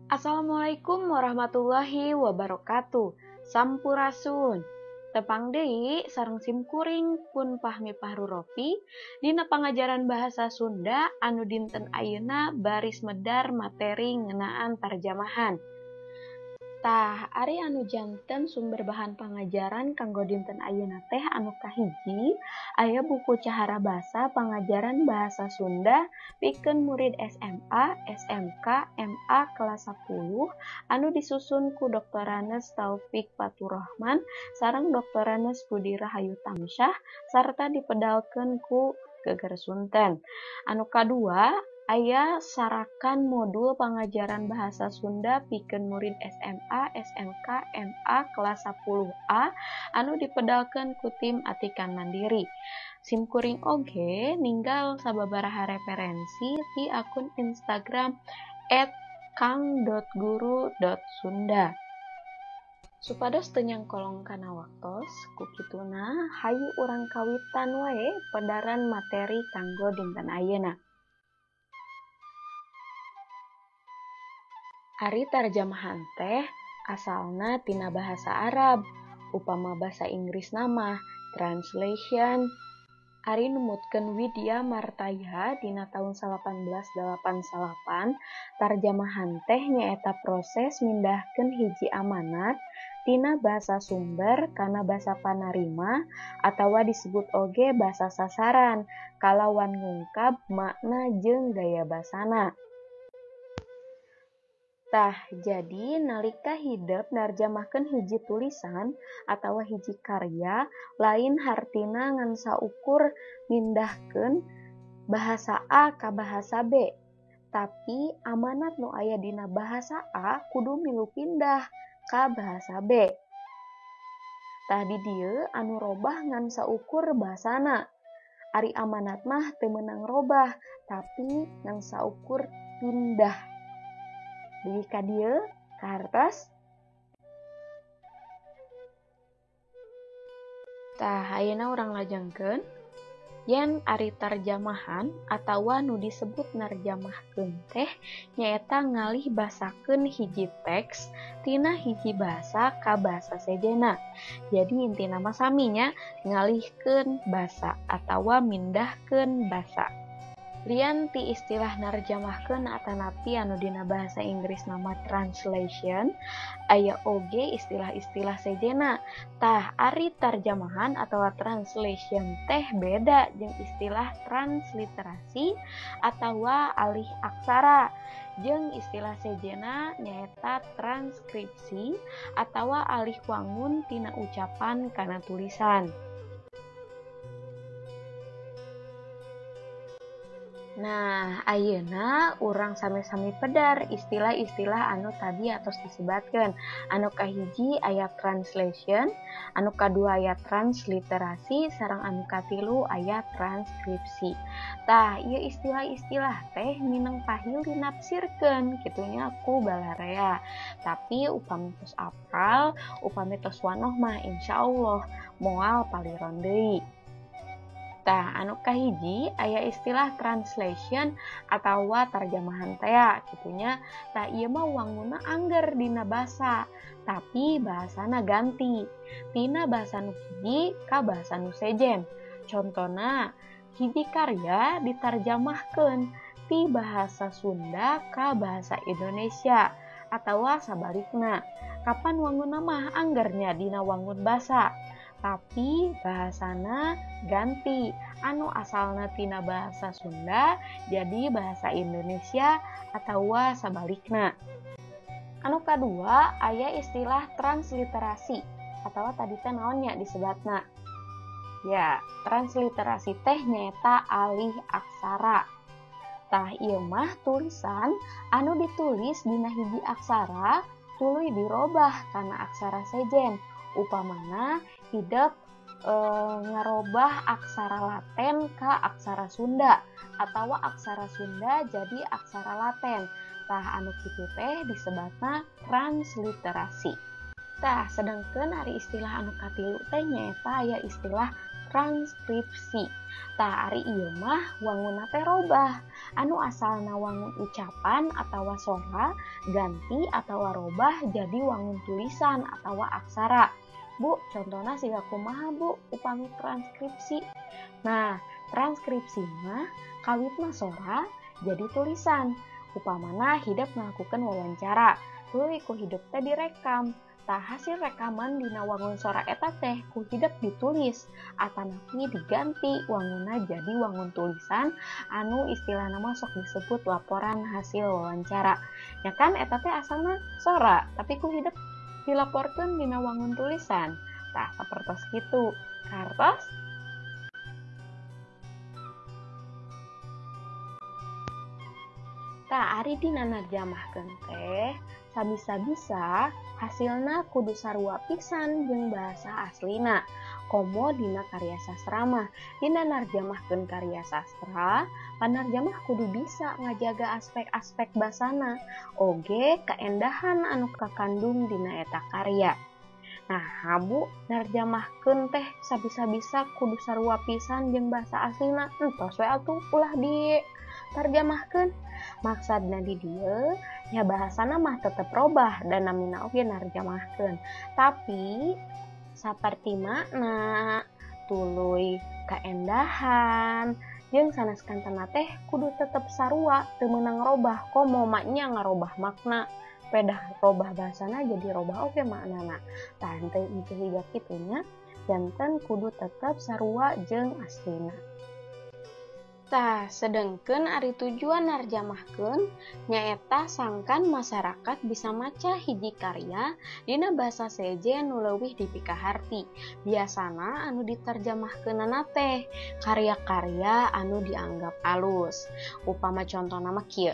Assalamualaikum warahmatullahi wabarakatuh. Sampurasun. Tepang deui sareng simkuring pun pahmi pahruropi dina pangajaran bahasa Sunda anu dinten ayeuna baris medar materi ngeunaan tarjamahan. Tah, ari anu janten sumber bahan pangajaran kanggo dinten ayeuna teh anu kahiji, aya buku Cahara Basa Pangajaran Bahasa Sunda pikeun murid SMA, SMK, MA kelas 10 anu disusun ku Dr. Ranes Taufik Faturrahman sareng Dr. Ranes Budi Rahayu Tamsyah sarta dipedalkeun ku Geger Sunten. Anu kadua, aya sarakan modul pangajaran bahasa Sunda pikeun murid SMA, SMK, MA kelas 10A anu dipedalkeun ku tim Atikan Mandiri. Simkuring oge ninggal sababaraha referensi di akun Instagram @kang.guru.sunda. Supados teu nyangkolong kana waktos, kukituna hayu urang kawitan wae pedaran materi kanggo dinten ayeuna. Ari tarjamahan teh asalna tina bahasa Arab, upama bahasa Inggris nama translation. Ari numutkeun Widya Martaya dina taun 1888, tarjamahan teh nyaeta proses mindahkeun hiji amanat tina basa sumber kana basa panarima atawa disebut oge basa sasaran kalawan ngungkap makna jeung gaya basana. Tah, jadi nalika hidep narjamahkeun hiji tulisan atawa hiji karya, lain hartina ngan saukur mindahkeun bahasa A ka bahasa B. Tapi amanat nu aya dina bahasa A kudu milu pindah ka bahasa B. Tah di dieu anu robah ngan saukur basana. Ari amanat mah teu meunang robah, tapi ngan saukur pindah. Jadi ka dieu ka hartos. Tah, ayeuna urang lajengkeun yen ari tarjamahan atawa nu disebut narjamahkeun teh nyaeta ngalih basakeun hiji teks tina hiji basa ka basa sejena. Jadi intina mah sami nya ngalihkeun basa atawa mindahkeun basa. Lian ti istilah narjamahkeun atanapi anu dina bahasa Inggris nama translation, aya oge istilah-istilah sejena. Tah, ari tarjamahan atawa translation teh beda jeung istilah transliterasi atawa alih aksara. Jeung istilah sejena nyaeta transkripsi atawa alih wangun tina ucapan kana tulisan. Nah, ayeuna urang sami-sami pedar istilah-istilah anu tadi atos disebatkeun. Anu kahiji aya translation, anu kadua aya transliterasi, sareng anu katilu aya transkripsi. Tah, ieu istilah-istilah teh mineng pahil dinapsirkeun kitunya ku balarea. Tapi upami tos apal, upami tos wanoh mah insyaallah moal paliron deui. Tah, anu kahiji aya istilah translation atawa tarjamahan teh kitunya. Tah, ieu mah wangunna angger dina basa, tapi bahasana ganti tina basa nu hiji ka basa nu sejen. Contona, hiji karya ditarjamahkeun ti bahasa Sunda ka bahasa Indonesia atawa sabalikna. Kapan wangunna mah anggernya dina wangun basa, tapi bahasana ganti anu asalna tina bahasa Sunda jadi bahasa Indonesia atawa sabalikna. Anu kadua aya istilah transliterasi atawa tadi teh naonnya disebatna. Ya, transliterasi teh nyaeta alih aksara. Tah, ieu mah tulisan anu ditulis dina hiji aksara tuluy dirobah kana aksara sejen. Upamana hidep ngarobah aksara Laten ka aksara Sunda atawa aksara Sunda jadi aksara Laten. Tah, anu kitu teh disebatna transliterasi. Tah, sedengkeun ari istilah anu katilu teh nyaeta aya istilah transkripsi. Tah ari ieu mah wangunna teh robah. Anu asalna wangun ucapan atawa sora ganti atawa robah jadi wangun tulisan atawa aksara. Bu, contohnya siga kumaha Bu upami transkripsi. Nah, transkripsi mah kawitna sora jadi tulisan. Upamana hidup melakukan wawancara, tuluy ku hidup teh direkam. Tah hasil rekaman dina wangun sora eta teh ku hidup ditulis atanapi diganti wangunna jadi wangun tulisan anu istilahna mah sok disebut laporan hasil wawancara. Ya kan eta teh asalna sora, tapi ku hidup dilaporkeun dina wangun tulisan. Tah sapertos kitu. Kartos tah ari dina narjamahkeun teh sabisa-bisa hasilna kudu sarua pisan jeung bahasa aslina. Komo dina karya sastra mah dina narjamahkeun karya sastra, panarjamah kudu bisa ngajaga aspek-aspek basana oge kaendahan anu kakandung dina eta karya. Nah, Bu, narjamahkeun teh sabisa-bisa kudu sarua pisan jeung bahasa aslina. Entos we atuh ulah ditarjamahkeun. Maksudna di dieu nya bahasana mah tetep robah dan namina oge narjamahkeun. Tapi saperti makna, tuluy kaendahan, jeung saneskanteuna teh kudu tetep sarua teu meunang robah. Komo maknya ngarobah makna, pedah robah bahasana jadi robah oge maknana. Tah henteu higa kitu nya, janten kudu tetep sarua jeung aslina. Tah, sedengkeun ari tujuan narjamahkeun nyaeta sangkan masyarakat bisa maca hiji karya dina basa seje nu leuwih dipikaharti. Biasana anu ditarjamahkeunana teh karya-karya anu dianggap alus. Upama contona mah kieu.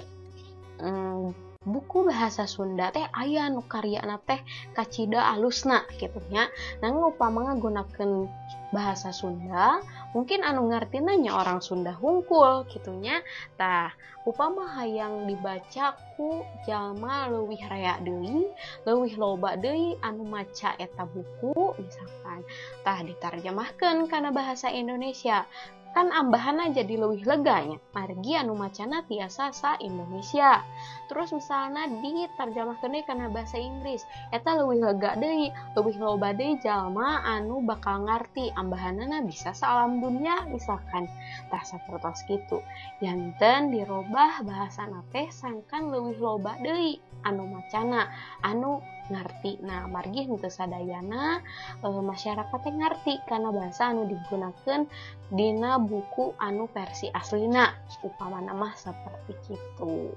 Buku bahasa Sunda teh aya nu karyana teh kacida alusna kitu nya. Nanging upama ngagunakeun bahasa Sunda, mungkin anu ngartina nya orang Sunda hungkul kitu nya. Tah, upama hayang dibaca ku jalma leuwih rea deui, leuwih loba deui anu maca eta buku misalkan. Tah ditarjamahkeun kana bahasa Indonesia. Kan ambahanna jadi leuwih leganya, margi anu macana tiasa sa Indonesia. Terus misalnya ditarjamahkeun deui kana bahasa Inggris, eta leuwih lega deui, leuwih loba deui jalma anu bakal ngarti, ambahanna bisa sa alam dunya misalkan. Tah sapertos kitu. Janten dirobah bahasana teh sangkan leuwih loba deui anu macana, anu ngarti. Nah, margi henteu sadayana masyarakat teh ngarti kana bahasa anu digunakeun dina buku anu versi aslina. Upamana mah saperti kitu.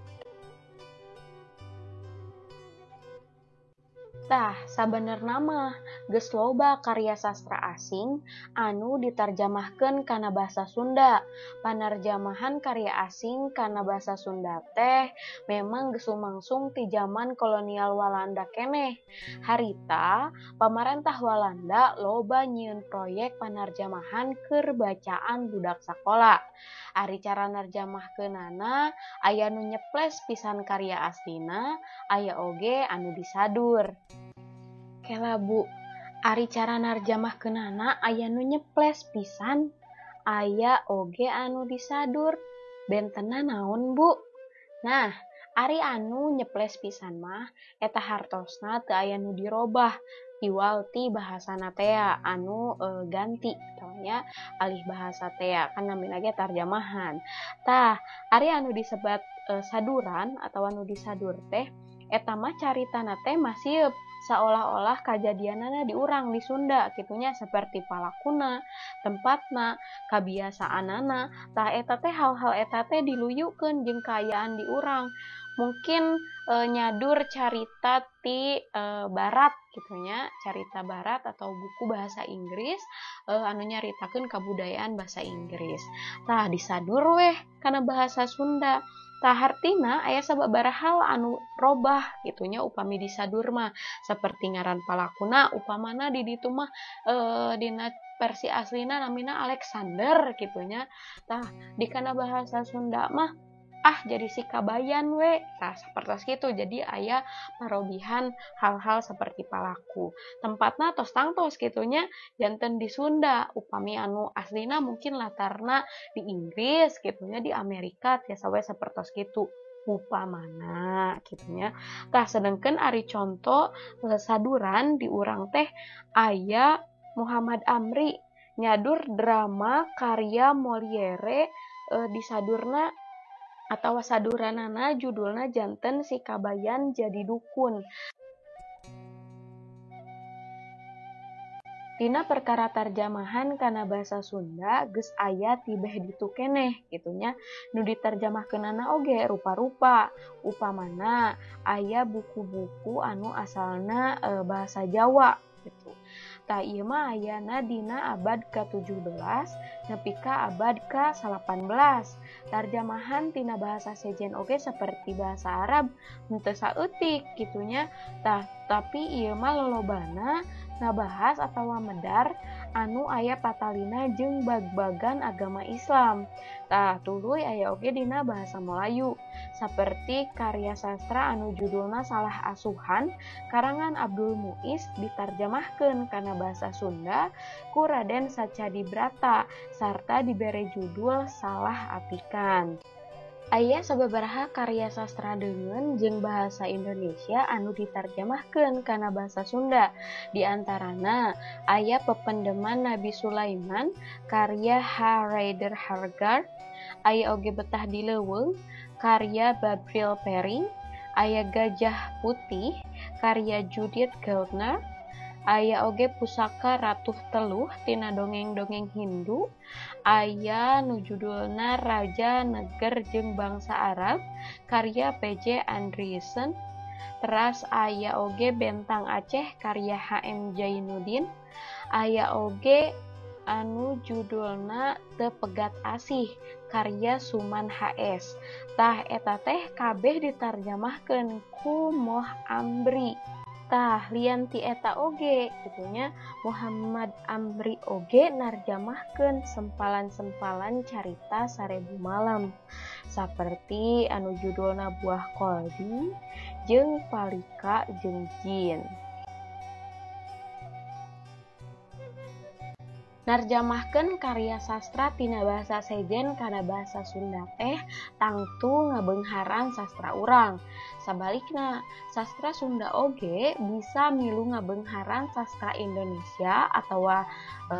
Tah, sabenerna mah geus loba karya sastra asing anu ditarjamahkeun kana basa Sunda. Panarjamahan karya asing kana basa Sunda teh memang geus lumangsung ti zaman kolonial Walanda keneh. Harita pamarentah Walanda loba nyieun proyek panarjamahan keur bacaan budak sakola. Ari cara narjamahkeunana aya nu nyeples pisan karya aslina, aya oge anu disadur. Kela Bu, ari cara narjamahkeunana aya nu nyeples pisan, aya oge anu disadur. Bentena naon Bu? Nah, ari anu nyeples pisan mah eta hartosna teu aya nu dirobah, iwalti bahasana tea anu ganti nya alih bahasa tea kan namina ge tarjamahan. Tah, ari anu disebat saduran atau anu disadur teh eta mah caritana teh masih seolah-olah kajadianana diurang di Sunda kitunya seperti palakuna, tempatna, kabiasaanana. Tah eta teh hal-hal eta teh diluyukeun jeung kaayaan diurang. Mungkin nyadur carita ti barat gitunya, carita barat atau buku bahasa Inggris anu nyaritakeun kabudayaan bahasa Inggris. Tah disadur weh kana bahasa Sunda. Tah hartina aya sababaraha hal anu robah gitunya upami disadur mah saperti ngaran palakuna upamana di ditu mah dina versi aslina namina Alexander gitunya. Tah di kana bahasa Sunda mah jadi si kabayan we. Nah, sapertos kitu. Jadi aya parobihan hal-hal seperti palaku. Tempatna tos tangtos kitunya janten di Sunda, upami anu aslina mungkin latarna di Inggris kitunya, di Amerika tiasa we sapertos kitu upamana gitunya. Tah sedengkeun ari contoh saduran di urang teh aya Muhammad Amri nyadur drama karya Molière di sadurna atau saduranana judulna janten si kabayan jadi dukun. Dina perkara tarjamahan kana basa Sunda geus aya tibeh ditu keneh gitunya nu diterjemahkeunana oge rupa-rupa. Upamana aya buku-buku anu asalna bahasa Jawa gitu. Tah ieu mah ayana dina abad ke-17 nepi ka abad ke-18. Tarjamahan tina bahasa sejen oge saperti bahasa Arab henteu saeutik gitunya. Tah tapi ieu mah lolobana ngabahas atawa medar anu aya patalina jeung bag-bagan agama Islam. Tah tuluy aya oge dina bahasa Melayu saperti karya sastra anu judulna Salah Asuhan karangan Abdul Muis ditarjemahkeun kana bahasa Sunda ku Raden Sacadi Brata sarta dibere judul Salah Atikan. Aya sababaraha karya sastra deungeun jeung bahasa Indonesia anu ditarjemahkeun kana bahasa Sunda. Di antarana aya Pependeman Nabi Sulaiman karya H. Rider Haggard, aya oge Betah di Leuweung karya Babril Pering, aya Gajah Putih karya Judith Gautner, aya oge Pusaka Ratuh Teluh tina dongeng-dongeng Hindu, aya nu judulna Raja Neger jeung Bangsa Arab karya P.J. Andreasen, teras aya oge Bentang Aceh karya H.M. Jainuddin, aya oge anu judulna Teu Pegat Asih karya Suman H.S. Tah eta teh kabeh ditarjemahkeun ku Moh Amri. Tah lian ti eta oge gitunya Muhammad Amri oge narjamahkeun sempalan-sempalan carita Sarebu Malam saperti anu judulna Buah Koldi jeung Palika jeung Jin. Narjamahkeun karya sastra tina bahasa sejen kana bahasa Sunda teh tangtu ngabeungharan sastra urang. Sabalikna, sastra Sunda oge bisa milu ngabeungharan sastra Indonesia atawa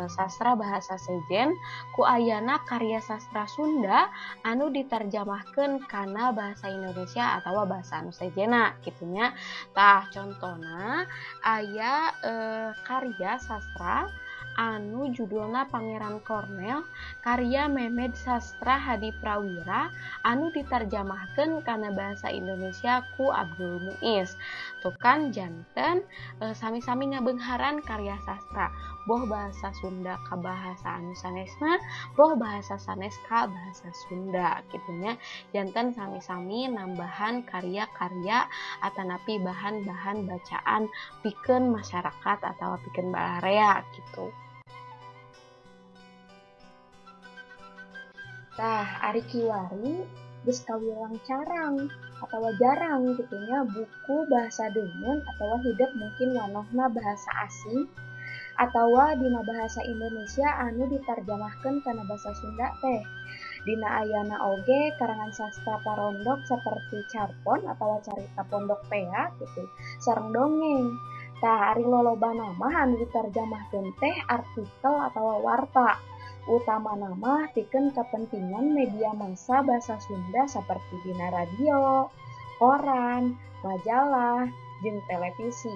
sastra bahasa sejen ku ayana karya sastra Sunda anu ditarjamahkeun kana bahasa Indonesia atawa bahasa anu sejena gitunya. Tah contona aya karya sastra anu judulna Pangeran Cornel karya Mehmed Sastra Hadi Prawira anu ditarjamahkeun kana bahasa Indonesia ku Abdul Muis. Tuh kan janten sami-sami ngabeungharan karya sastra boh bahasa Sunda ka bahasa anu sanesna, boh bahasa sanes ka bahasa Sunda gitunya. Janten sami-sami nambahan karya-karya atanapi bahan-bahan bacaan pikeun masyarakat atawa pikeun balarea gitu. Tah, ari kiwari geus kawilang carang atau jarang gitunya buku bahasa deungeun atau hidup mungkin wanohna bahasa asing atau dina bahasa Indonesia anu ditarjamahkeun kana bahasa Sunda teh. Dina ayana oge karangan sastra parondok seperti carpon atau carita pondok pea gitu sareng dongeng. Tah ari lolobana mah anu ditarjamahkeun teh artikel atau warta. Utama nama pikeun kepentingan media massa bahasa Sunda seperti dina radio, koran, majalah, jeung televisi.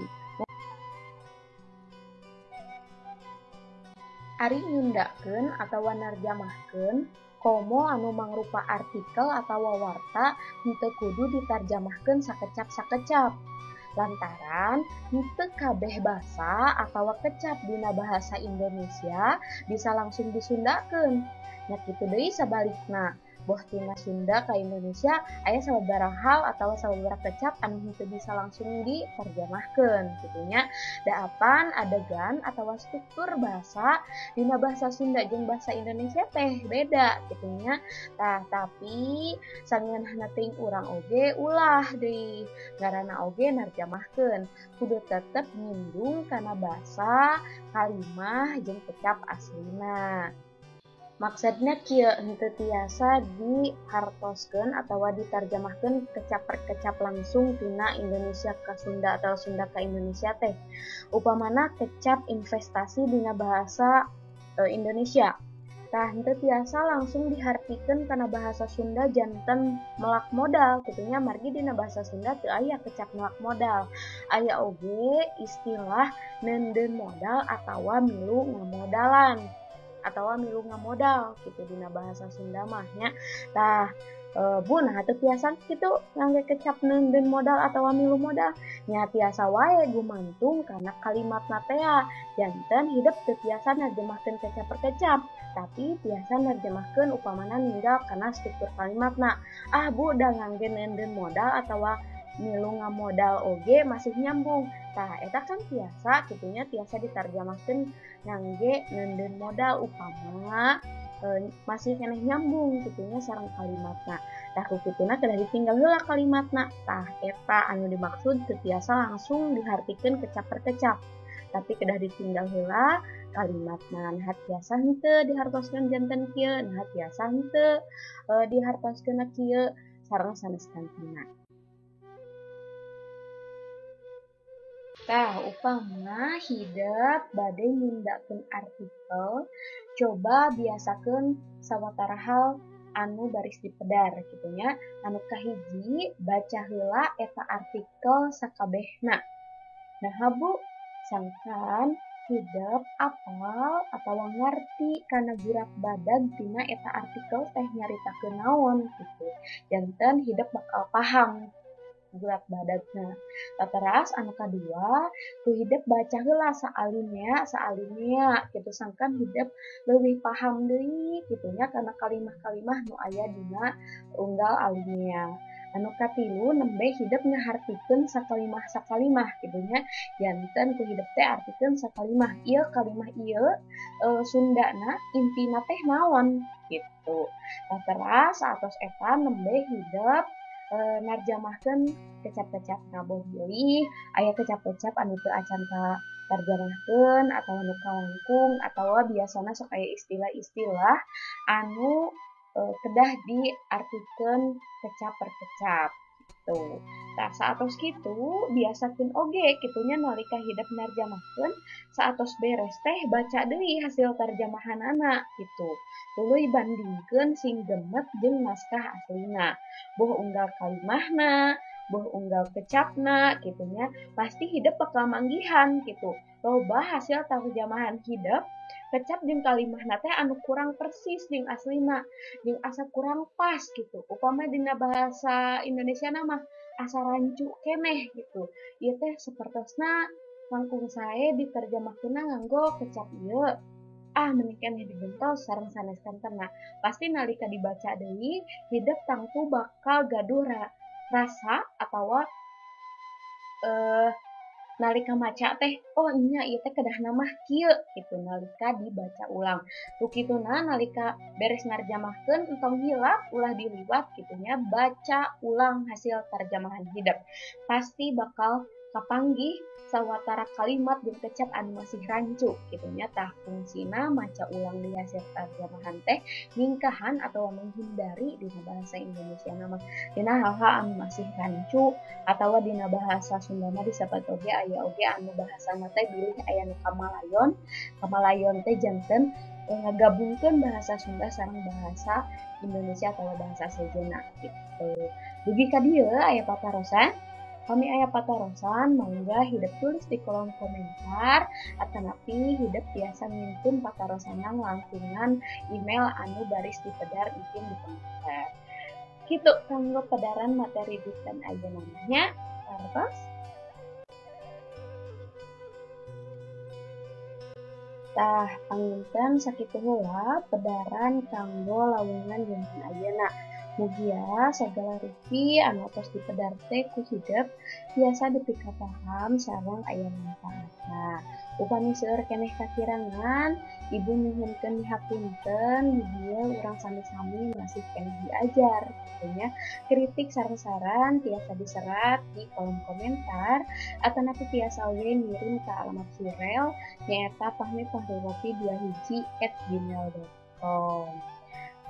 Ari nyundakeun atawa narjamahkeun komo anu mangrupa artikel atawa warta henteu kudu ditarjamahkeun sakecap-sakecap. Lantaran henteu kabeh basa atawa kecap dina bahasa Indonesia bisa langsung disundakeun. Nya kitu deui sabalikna. boh tina Sunda ke Indonesia aya sababaraha hal atau sababaraha kecap anu henteu bisa langsung diterjemahkeun gitunya. Daapan adegan atau struktur bahasa dina bahasa Sunda jeung bahasa Indonesia teh beda gitunya. Tah tapi sangeunana teuing urang oge ulah deui ngaranna oge narjamahkeun kudu tetep nyindung kana bahasa kalimah jeung kecap aslina. Maksudnya kieu henteu tiasa dihartoskeun atawa ditarjamahkeun kecap per kecap langsung tina Indonesia ka Sunda atau Sunda ka Indonesia teh. Upamana kecap investasi dina bahasa Indonesia. Tah henteu tiasa langsung dihartikeun kana bahasa Sunda janten melak modal gitunya margi dina bahasa Sunda teu aya kecap melak modal. Aya oge istilah neundeun modal atawa milu ngamodalan. Atawa milu ngamodal gitu dina bahasa Sunda mah nya. Tah Bu nah teu tiasa kitu ngangge kecap neundeun modal atawa milu modal nya tiasa wae gumantung kana kalimatna teh janten hideup teu tiasa narjemahkeun kecap per kecap tapi tiasa narjemahkeun upamana ninggal kana struktur kalimatna. Bu da ngangge neundeun modal atawa milu ngamodal oge masih nyambung. Tah eta kan tiasa gitunya tiasa ditarjemahkeun ngangge neundeun modal upama masih keneh nyambung gitunya sareng kalimatna. Tah ku kituna kedah ditinggal heula kalimatna. Tah eta anu dimaksud teu tiasa langsung dihartikeun kecap per kecap. Tapi kedah ditinggal heula kalimatna. Nah tiasa henteu dihartoskeun janten kieu, nah tiasa henteu dihartoskeun kieu sareng sanes kantina. Tah upamana hideup bade nindakeun artikel, coba biasakeun sawatara hal anu baris dipedar gitunya. Anu kahiji baca heula eta artikel sakabehna. Nah Bu, sangkan hideup apal atawa ngarti kana gurak badag tina eta artikel teh nyaritakeun naon gitu. Janten hideup bakal paham gurak badagna. Tateras anu kadua ku hideup baca heula saalinea gitu sangkan hideup leuwih paham deui gitunya kana kalimah-kalimah nu aya dina unggal alinea. Anu katilu nembe hideup ngahartikeun sakalimah gitunya janten ku hideup teh artikeun sakalimah ieu kalimah ieu Sundana intina teh naon gitu. Tateras satos eta nembe hideup narjamahkeun kecap-kecap boh bilih aya kecap-kecap anu teu acan tarjamahkeun atawa anu kalangkung atawa biasana sok aya istilah-istilah anu kedah diartikeun kecap per kecap gitu. Tah saatos kitu biasakeun oge kitunya nalika hideup narjamahkeun saatos beres teh baca deui hasil tarjamahanana gitu. Tuluy bandingkeun sing gemet jeung naskah aslina. Boh unggal kalimahna, boh unggal kecapna gitunya pasti hideup bakal manggihan gitu. Loba hasil tarjamahan hideup kecap jeung kalimahna teh anu kurang persis jeung aslina, jeung asa kurang pas gitu. Upama dina bahasa Indonesia mah asa rancu keneh gitu. Ieu teh sapertosna langkung sae diterjemahkeunna nganggo kecap ieu. Mending keneh dibentos sareng sanes kantena. Pasti nalika dibaca deui hideup tangtu bakal gaduh rasa atawa nalika maca teh nya ieu teh kedahna mah kieu gitu nalika dibaca ulang. Tu kituna nalika beres narjamahkeun entong hilap ulah diliwat gitunya baca ulang hasil tarjamahan hideup. Pasti bakal kapanggih sawatara kalimat jeung kecap anu masih rancu gitunya. Tah fungsina maca ulang di hasil tarjamahan teh ningkahan atau menghindari dina bahasa Indonesia nama dina hal-hal anu masih rancu atawa dina bahasa Sunda mah disebut oge aya oge anu bahasana teh bilih aya nu kamalayon teh janten ngagabungkeun bahasa Sunda sareng bahasa Indonesia atau bahasa sejenna gitu. Dugi ka dieu aya patarosan. Kami aya patarosan, mangga hideup tulis di kolom komentar atanapi hideup biasa ngintun patarosanna langkungan email anu baris dipedar izin di komentar. Kitu kanggo pedaran materi dikten ayeuna namanya. Terus Tah, panginten sakitu heula pedaran kanggo lawungan dinten ayeuna. Mugia sagala rupi anu tos dipedar teh ku hideuk biasa dipika paham sareng aya manfaatna. Upami seueur keneh kakirangan, Ibu nyuhunkeun dihapunten di dieu urang sami-sami masih keneh diajar. Tentunya kritik sareng saran tiasa diserat di kolom komentar atanapi tiasa oge ngirim ka alamat surel nyaeta pahmi.2hiji@gmail.com.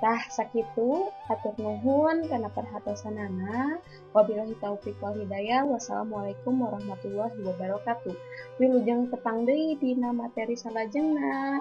Tah sakitu hatur nuhun kana perhatosanana. Wabillahi taufiq wal hidayah. Wassalamualaikum warahmatullahi wabarakatuh. Wilujeng tepang deui dina materi salajengna.